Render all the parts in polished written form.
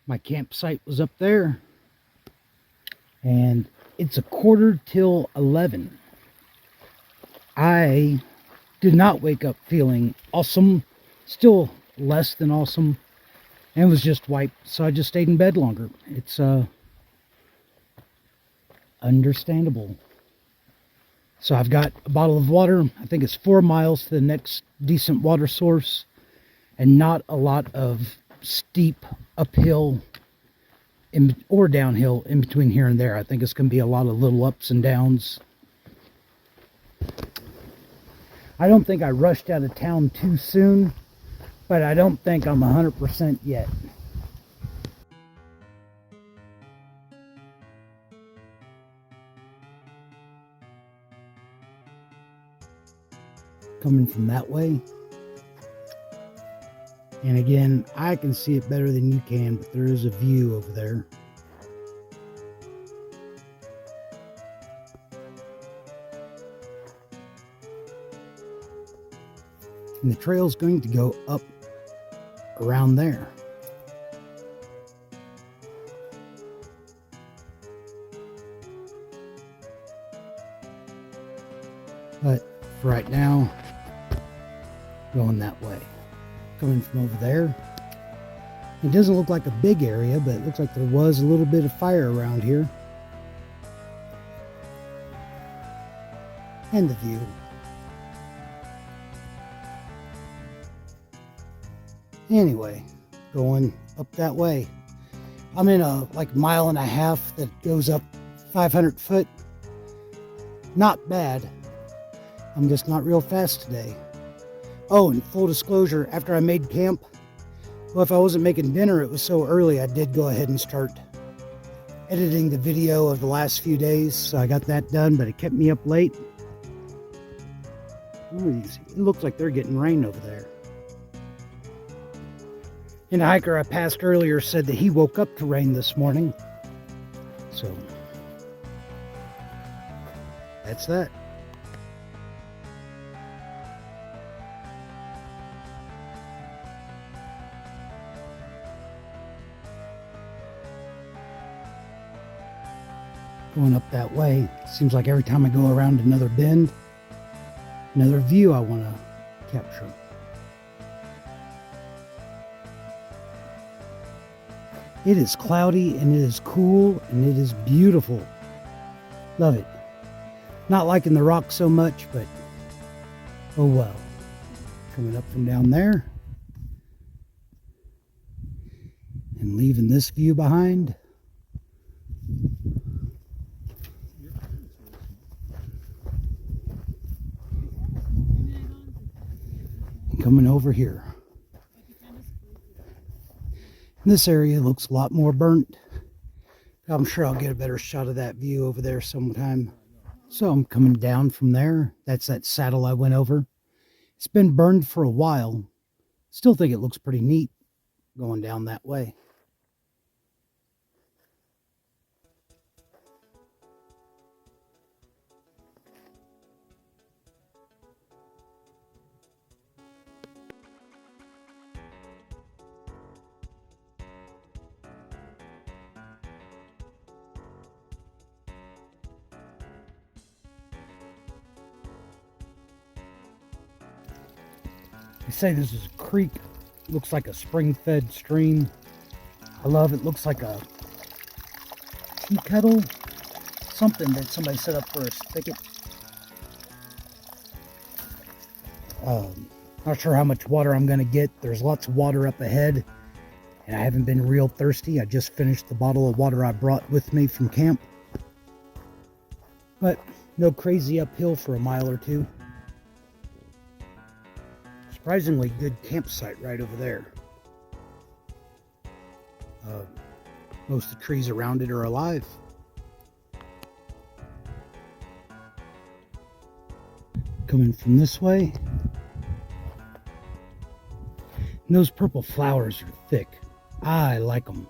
My campsite was up there, and it's 11:15. I did not wake up feeling awesome, still less than awesome, and was just wiped, so I just stayed in bed longer. It's understandable. So I've got a bottle of water. I think it's 4 miles to the next decent water source, and not a lot of steep uphill or downhill in between here and there. I think it's going to be a lot of little ups and downs. I don't think I rushed out of town too soon, but I don't think I'm 100% yet. Coming from that way. And again, I can see it better than you can, but there is a view over there. And the trail's going to go up around there. But for right now, going that way. Coming from over there. It doesn't look like a big area, but it looks like there was a little bit of fire around here. And the view. Anyway, going up that way. I'm in a mile and a half that goes up 500 foot. Not bad. I'm just not real fast today. Oh, and full disclosure, after I made camp, well, if I wasn't making dinner, it was so early, I did go ahead and start editing the video of the last few days. So I got that done, but it kept me up late. It looks like they're getting rain over there. And a hiker I passed earlier said that he woke up to rain this morning. So, that's that. Going up that way, seems like every time I go around another bend, another view I want to capture. It is cloudy and it is cool and it is beautiful. Love it. Not liking the rock so much, but oh well. Coming up from down there and leaving this view behind. And coming over here. This area looks a lot more burnt. I'm sure I'll get a better shot of that view over there sometime. So I'm coming down from there. That's that saddle I went over. It's been burned for a while. Still think it looks pretty neat going down that way. They say this is a creek. Looks like a spring-fed stream. I love it. Looks like a tea kettle. Something that somebody set up for a spigot. Not sure how much water I'm going to get. There's lots of water up ahead. And I haven't been real thirsty. I just finished the bottle of water I brought with me from camp. But no crazy uphill for a mile or two. Surprisingly good campsite right over there. Most of the trees around it are alive. Coming from this way. And those purple flowers are thick. I like them.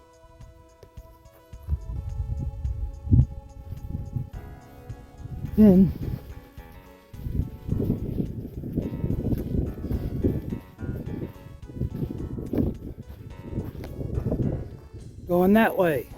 Then Going that way.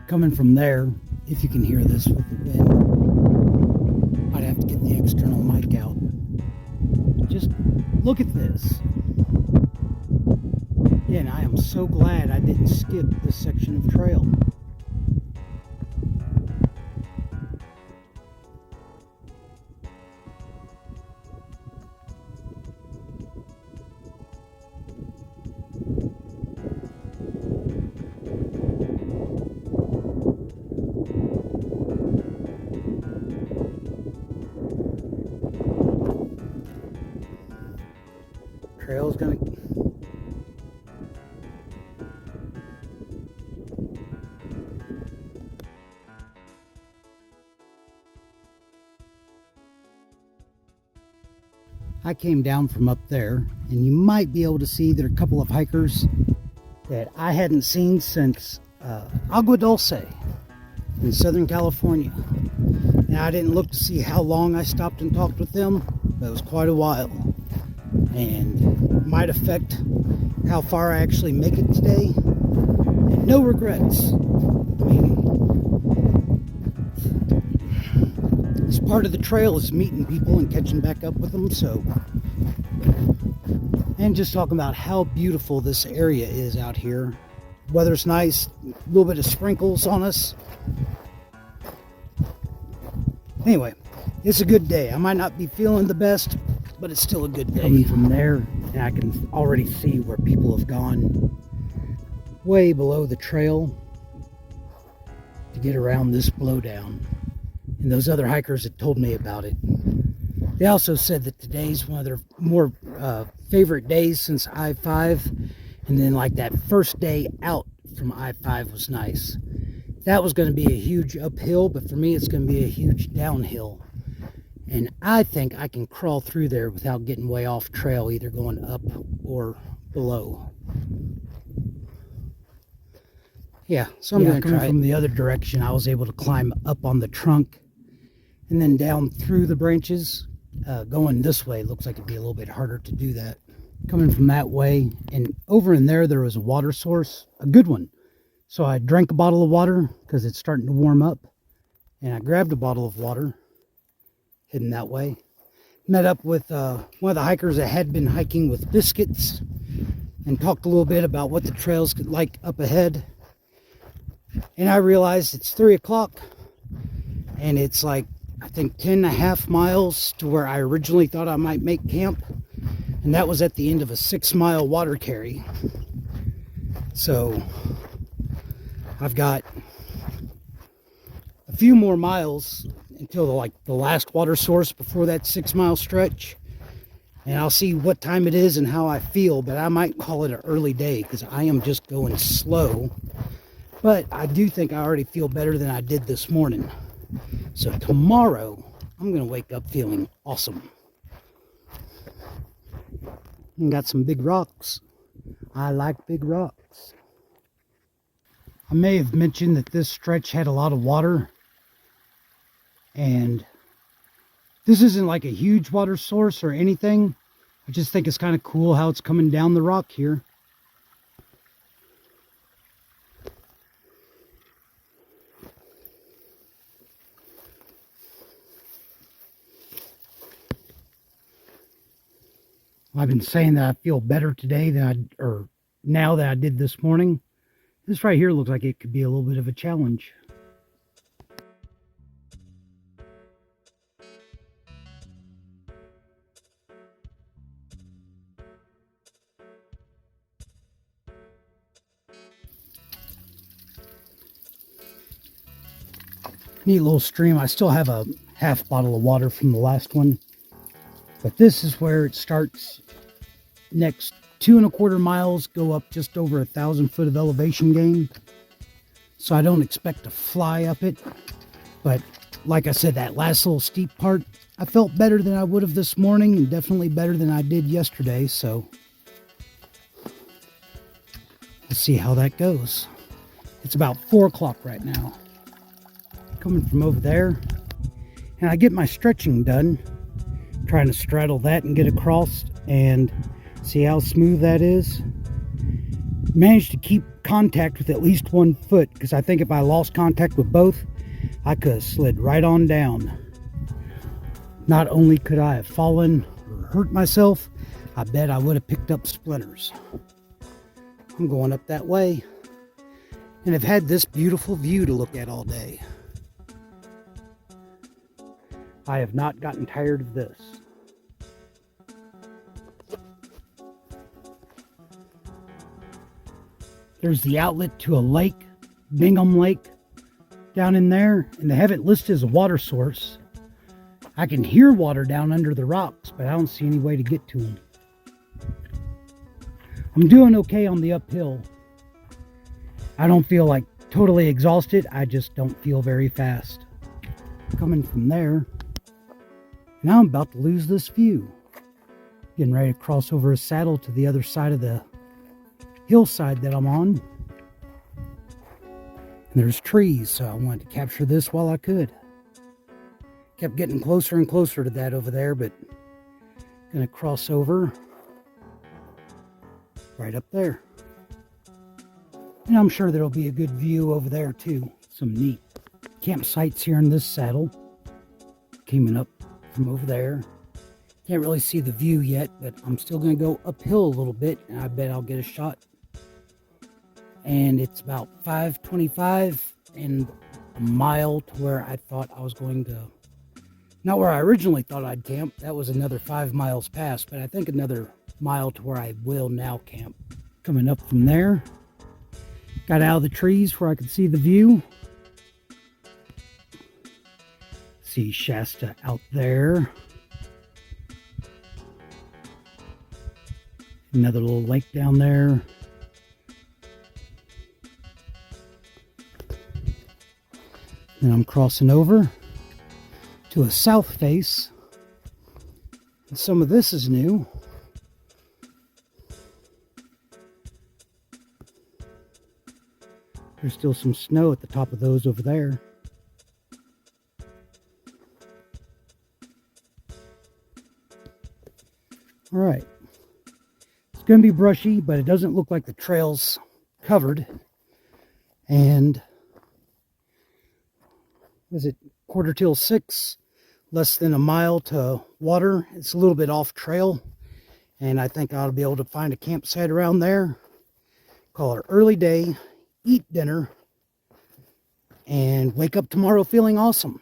Coming from there, if you can hear this with the wind, I'd have to get the external mic out. Just look at this. Again, I am so glad I didn't skip this section of trail. Trail's gonna I came down from up there, and you might be able to see there are a couple of hikers that I hadn't seen since Agua Dulce in Southern California. Now, I didn't look to see how long I stopped and talked with them, but it was quite a while, and might affect how far I actually make it today. And no regrets. I mean, this part of the trail is meeting people and catching back up with them, so. And just talking about how beautiful this area is out here. Weather's nice, a little bit of sprinkles on us. Anyway, it's a good day. I might not be feeling the best, but it's still a good day. Coming from there, and I can already see where people have gone way below the trail to get around this blowdown. And those other hikers had told me about it. They also said that today's one of their more favorite days since I-5, and then like that first day out from I-5 was nice. That was going to be a huge uphill, but for me it's going to be a huge downhill. And I think I can crawl through there without getting way off trail, either going up or below. Yeah, so I'm going to try it. From the other direction, I was able to climb up on the trunk and then down through the branches. Going this way looks like it'd be a little bit harder to do that. Coming from that way, and over in there was a water source, a good one. So I drank a bottle of water because it's starting to warm up, and I grabbed a bottle of water, heading that way. Met up with one of the hikers that had been hiking with biscuits, and talked a little bit about what the trails could like up ahead. And I realized it's 3 o'clock, and it's like, I think 10.5 miles to where I originally thought I might make camp. And that was at the end of a 6-mile water carry. So I've got a few more miles until the last water source before that 6-mile stretch. And I'll see what time it is and how I feel, but I might call it an early day because I am just going slow. But I do think I already feel better than I did this morning. So tomorrow, I'm going to wake up feeling awesome. And got some big rocks. I like big rocks. I may have mentioned that this stretch had a lot of water. And this isn't like a huge water source or anything. I just think it's kind of cool how it's coming down the rock here. I've been saying that I feel better today now than I did this morning. This right here looks like it could be a little bit of a challenge. Neat little stream. I still have a half bottle of water from the last one. But this is where it starts next 2.25 miles go up just over 1,000 foot of elevation gain. So I don't expect to fly up it. But like I said, that last little steep part, I felt better than I would have this morning, and definitely better than I did yesterday. So we'll see how that goes. It's about 4 o'clock right now. Coming from over there, and I get my stretching done, trying to straddle that and get across and see how smooth that is. Managed to keep contact with at least one foot, because I think if I lost contact with both, I could have slid right on down. Not only could I have fallen or hurt myself, I bet I would have picked up splinters. I'm going up that way, and I've had this beautiful view to look at all day. I have not gotten tired of this. There's the outlet to a lake, Bingham Lake, down in there, and they have it listed as a water source. I can hear water down under the rocks, but I don't see any way to get to them. I'm doing okay on the uphill. I don't feel like totally exhausted, I just don't feel very fast. Coming from there, now I'm about to lose this view. Getting ready to cross over a saddle to the other side of the hillside that I'm on. And there's trees, so I wanted to capture this while I could. Kept getting closer and closer to that over there, but gonna cross over right up there. And I'm sure there'll be a good view over there too. Some neat campsites here in this saddle. Coming up from over there. Can't really see the view yet, but I'm still going to go uphill a little bit, and I bet I'll get a shot. And it's about 5:25 and a mile to where I thought I was going to, not where I originally thought I'd camp. That was another 5 miles past, but I think another mile to where I will now camp. Coming up from there, got out of the trees where I could see the view. See Shasta out there. Another little lake down there. Then I'm crossing over to a south face. And some of this is new. There's still some snow at the top of those over there. All right. It's going to be brushy, but it doesn't look like the trail's covered. And was it 5:45, less than a mile to water. It's a little bit off trail, and I think I'll be able to find a campsite around there. Call it early day, eat dinner, and wake up tomorrow feeling awesome.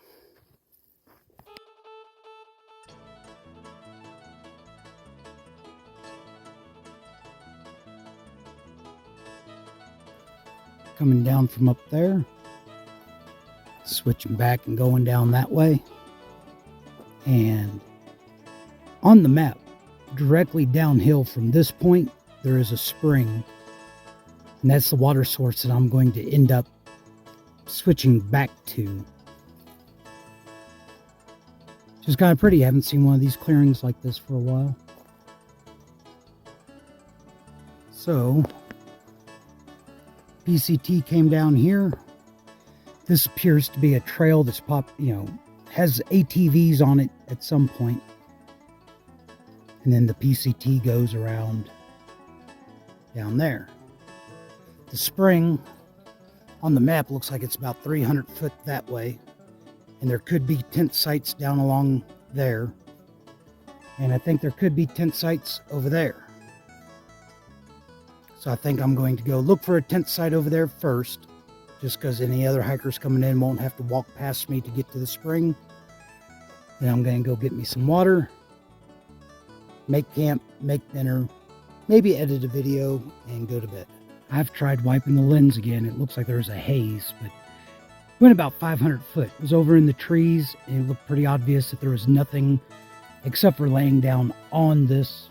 Coming down from up there, switching back and going down that way. And on the map, directly downhill from this point, there is a spring. And that's the water source that I'm going to end up switching back to. Just kind of pretty. I haven't seen one of these clearings like this for a while. So PCT came down here. This appears to be a trail that's has ATVs on it at some point. And then the PCT goes around down there. The spring on the map looks like it's about 300 foot that way. And there could be tent sites down along there. And I think there could be tent sites over there. So I think I'm going to go look for a tent site over there first, just because any other hikers coming in won't have to walk past me to get to the spring. Then I'm going to go get me some water, make camp, make dinner, maybe edit a video, and go to bed. I've tried wiping the lens again. It looks like there's a haze, but went about 500 foot. It was over in the trees, and it looked pretty obvious that there was nothing except for laying down on this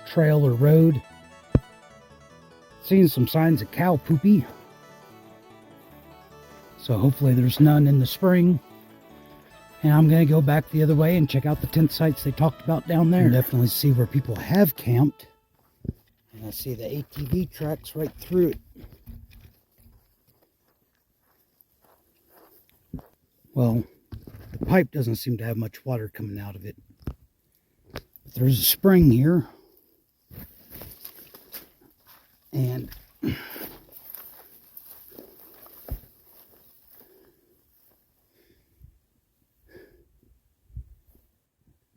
trail or road. Seeing some signs of cow poopy. So hopefully there's none in the spring. And I'm going to go back the other way and check out the tent sites they talked about down there. And definitely see where people have camped. And I see the ATV tracks right through it. Well, the pipe doesn't seem to have much water coming out of it. But there's a spring here. And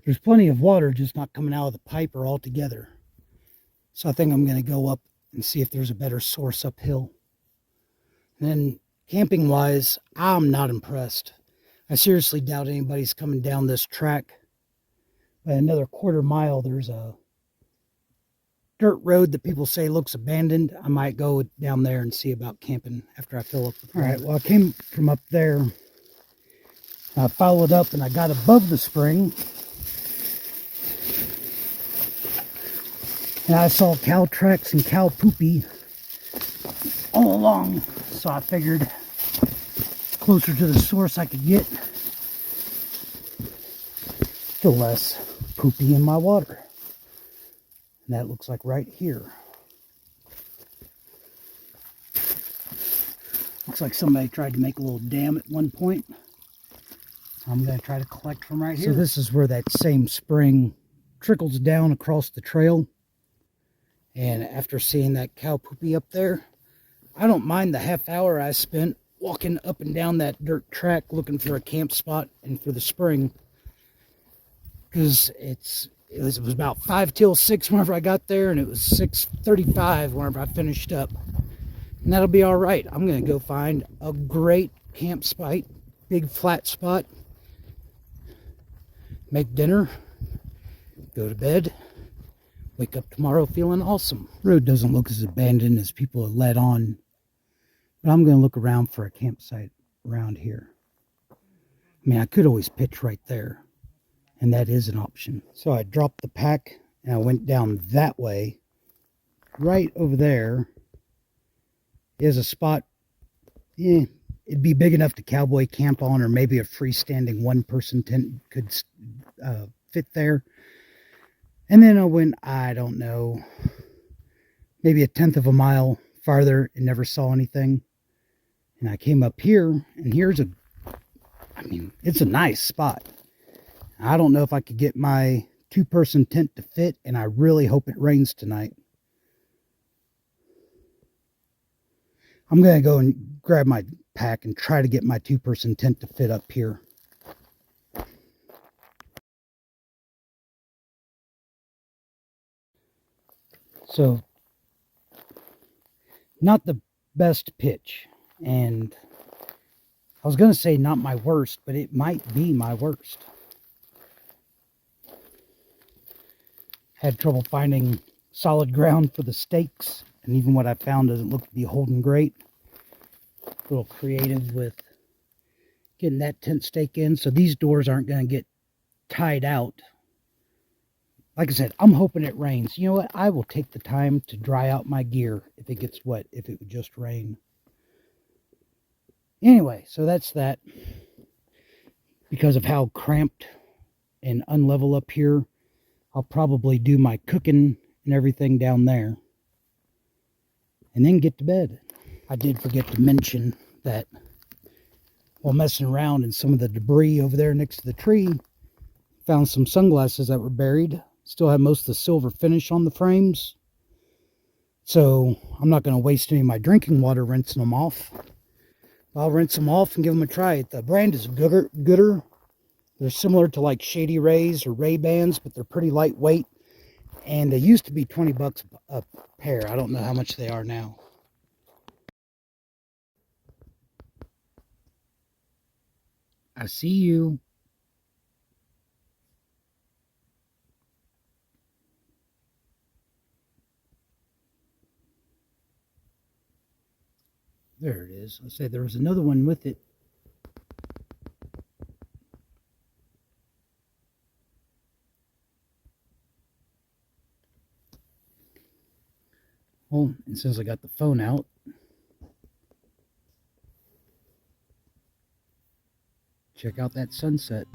there's plenty of water, just not coming out of the pipe or all together. So I think I'm going to go up and see if there's a better source uphill. And then camping wise, I'm not impressed. I seriously doubt anybody's coming down this track. By another quarter mile, there's a dirt road that people say looks abandoned. I might go down there and see about camping after I fill up the car. All right, well, I came from up there. I followed up and I got above the spring. And I saw cow tracks and cow poopy all along. So I figured closer to the source I could get, the less poopy in my water. And that looks like right here. Looks like somebody tried to make a little dam at one point. I'm going to try to collect from right here. So this is where that same spring trickles down across the trail. And after seeing that cow poopy up there, I don't mind the half hour I spent walking up and down that dirt track looking for a camp spot and for the spring. Because it was about 5 till 6 whenever I got there, and it was 6:35 whenever I finished up. And that'll be all right. I'm going to go find a great camp spot, big flat spot, make dinner, go to bed, wake up tomorrow feeling awesome. Road doesn't look as abandoned as people have let on, but I'm going to look around for a campsite around here. I mean, I could always pitch right there, and that is an option. So I dropped the pack and I went down that way. Right over there is a spot, it'd be big enough to cowboy camp on, or maybe a freestanding one-person tent could fit there. And then I went, I don't know, maybe 1/10 of a mile farther and never saw anything. And I came up here, and here's it's a nice spot. I don't know if I could get my 2-person tent to fit, and I really hope it rains tonight. I'm going to go and grab my pack and try to get my 2-person tent to fit up here. So, not the best pitch, and I was going to say not my worst, but it might be my worst. Had trouble finding solid ground for the stakes, and even what I found doesn't look to be holding great. A little creative with getting that tent stake in, so these doors aren't going to get tied out. Like I said, I'm hoping it rains. You know what? I will take the time to dry out my gear if it gets wet, if it would just rain. Anyway, so that's that. Because of how cramped and unlevel up here, I'll probably do my cooking and everything down there. And then get to bed. I did forget to mention that while messing around in some of the debris over there next to the tree, found some sunglasses that were buried. Still have most of the silver finish on the frames. So I'm not going to waste any of my drinking water rinsing them off. I'll rinse them off and give them a try. The brand is Gooder. They're similar to like Shady Rays or Ray-Bans, but they're pretty lightweight. And they used to be 20 bucks a pair. I don't know how much they are now. I see you. There it is. I say there was another one with it. Oh, and since I got the phone out, check out that sunset.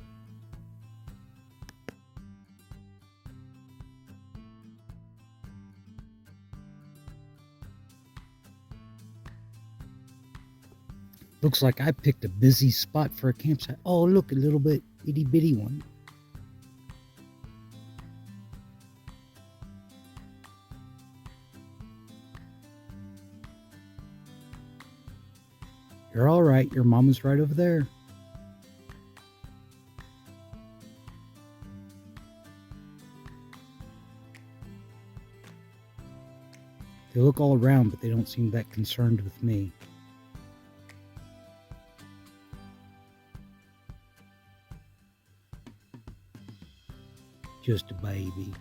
Looks like I picked a busy spot for a campsite. Oh, look, a little bit itty bitty one. You're all right. Your mama's right over there. They look all around, but they don't seem that concerned with me. Just a baby.